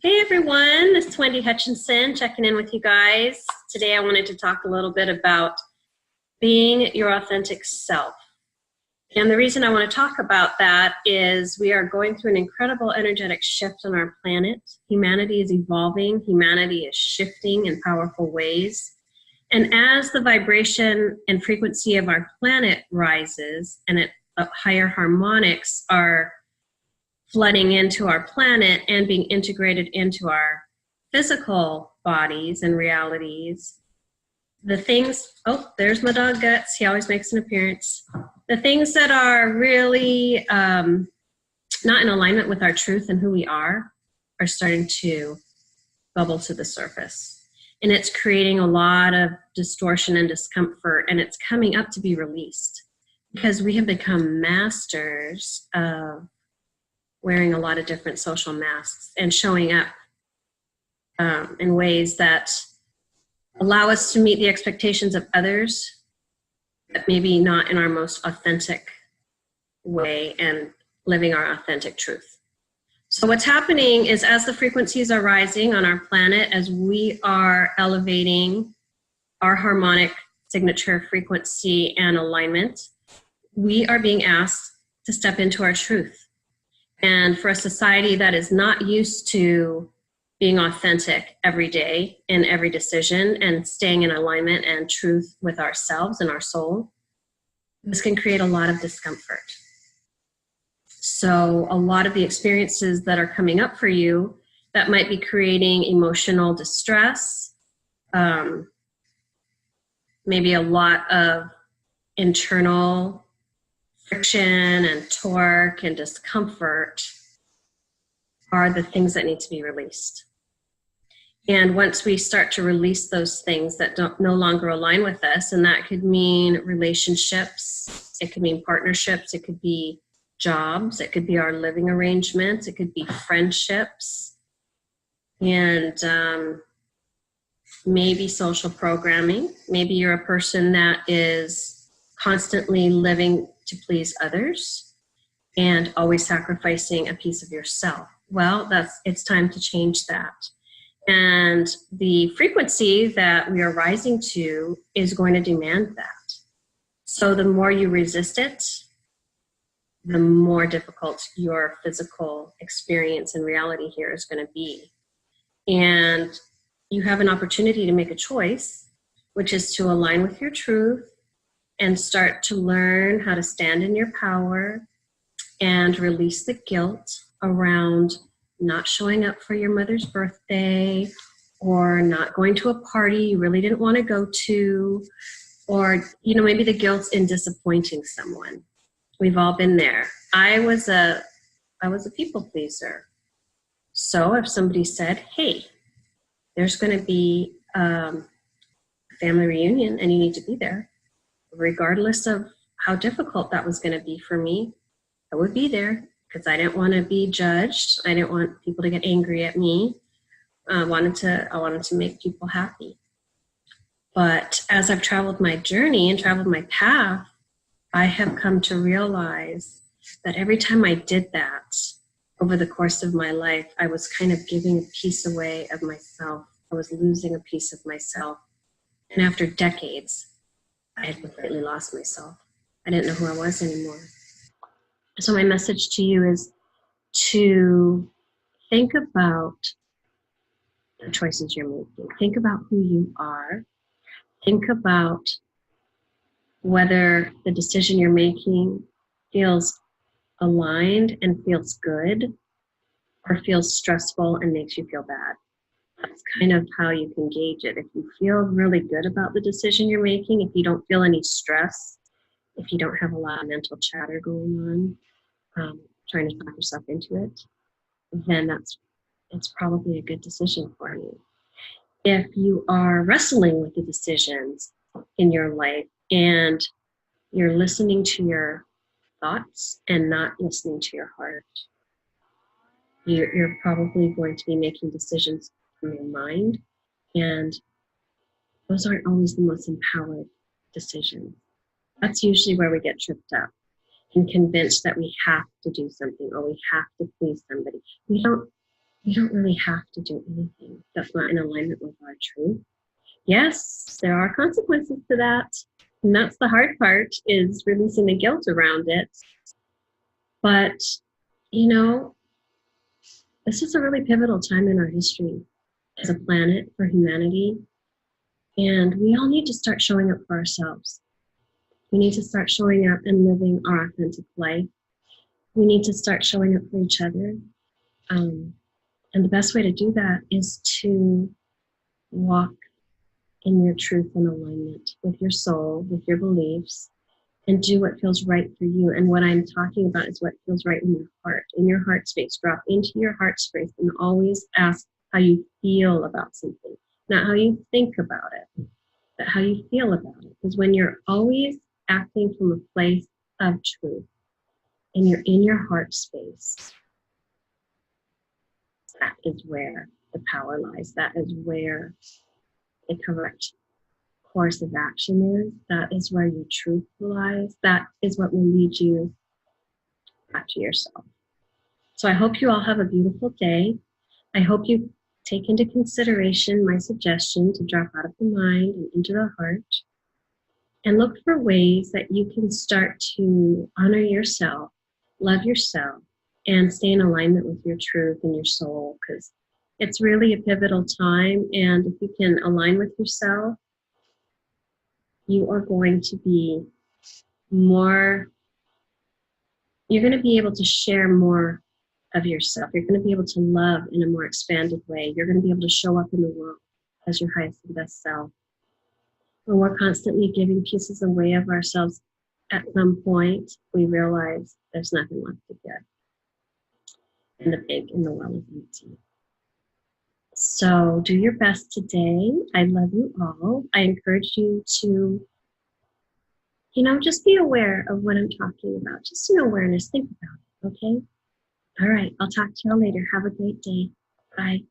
Hey everyone, this is Wendy Hutchinson checking in with you guys. Today I wanted to talk a little bit about being your authentic self. And the reason I want to talk about that is we are going through an incredible energetic shift on our planet. Humanity is evolving, humanity is shifting in powerful ways. And as the vibration and frequency of our planet rises and higher harmonics are flooding into our planet and being integrated into our physical bodies and realities, the things, oh, there's my dog Guts, he always makes an appearance. The things that are really not in alignment with our truth and who we are starting to bubble to the surface. And it's creating a lot of distortion and discomfort, and it's coming up to be released because we have become masters of wearing a lot of different social masks and showing up in ways that allow us to meet the expectations of others, but maybe not in our most authentic way and living our authentic truth. So what's happening is as the frequencies are rising on our planet, as we are elevating our harmonic signature frequency and alignment, we are being asked to step into our truth. And for a society that is not used to being authentic every day in every decision and staying in alignment and truth with ourselves and our soul, this can create a lot of discomfort. So a lot of the experiences that are coming up for you that might be creating emotional distress, maybe a lot of internal friction and torque and discomfort are the things that need to be released. And once we start to release those things that no longer align with us, and that could mean relationships, it could mean partnerships, it could be jobs, it could be our living arrangements, it could be friendships, and maybe social programming. Maybe you're a person that is constantly living to please others and always sacrificing a piece of yourself. Well, it's time to change that. And the frequency that we are rising to is going to demand that. So the more you resist it, the more difficult your physical experience and reality here is going to be. And you have an opportunity to make a choice, which is to align with your truth and start to learn how to stand in your power and release the guilt around not showing up for your mother's birthday or not going to a party you really didn't want to go to, or maybe the guilt in disappointing someone. We've all been there. I was a people pleaser. So if somebody said, hey, there's going to be a family reunion and you need to be there, regardless of how difficult that was going to be for me, I would be there because I didn't want to be judged. I didn't want people to get angry at me. I wanted to make people happy. But as I've traveled my journey and traveled my path, I have come to realize that every time I did that over the course of my life, I was kind of giving a piece away of myself. I was losing a piece of myself. And after decades, I had completely lost myself. I didn't know who I was anymore. So my message to you is to think about the choices you're making. Think about who you are. Think about whether the decision you're making feels aligned and feels good or feels stressful and makes you feel bad. That's kind of how you can gauge it. If you feel really good about the decision you're making, if you don't feel any stress, if you don't have a lot of mental chatter going on, trying to talk yourself into it, then it's probably a good decision for you. If you are wrestling with the decisions in your life and you're listening to your thoughts and not listening to your heart, you're probably going to be making decisions from your mind, and those aren't always the most empowered decisions. That's usually where we get tripped up and convinced that we have to do something or we have to please somebody. We don't we don't really have to do anything that's not in alignment with our truth. Yes, there are consequences to that. And that's the hard part, is releasing the guilt around it. But, you know, this is a really pivotal time in our history as a planet for humanity. And we all need to start showing up for ourselves. We need to start showing up and living our authentic life. We need to start showing up for each other. And the best way to do that is to walk in your truth and alignment with your soul, with your beliefs, and do what feels right for you. And what I'm talking about is what feels right in your heart space. Drop into your heart space and always ask how you feel about something, not how you think about it, but how you feel about it. Because when you're always acting from a place of truth and you're in your heart space, that is where the power lies. That is where the correct course of action is. That is where your truth lies. That is what will lead you back to yourself. So I hope you all have a beautiful day. I hope you take into consideration my suggestion to drop out of the mind and into the heart, and look for ways that you can start to honor yourself, love yourself, and stay in alignment with your truth and your soul, because it's really a pivotal time. And if you can align with yourself, you are going to be more, you're going to be able to share more of yourself. You're going to be able to love in a more expanded way. You're going to be able to show up in the world as your highest and best self. When we're constantly giving pieces away of ourselves, at some point, we realize there's nothing left to give. And the well is empty. So do your best today. I love you all. I encourage you to, just be aware of what I'm talking about. Just an awareness. Think about it, okay? All right. I'll talk to y'all later. Have a great day. Bye.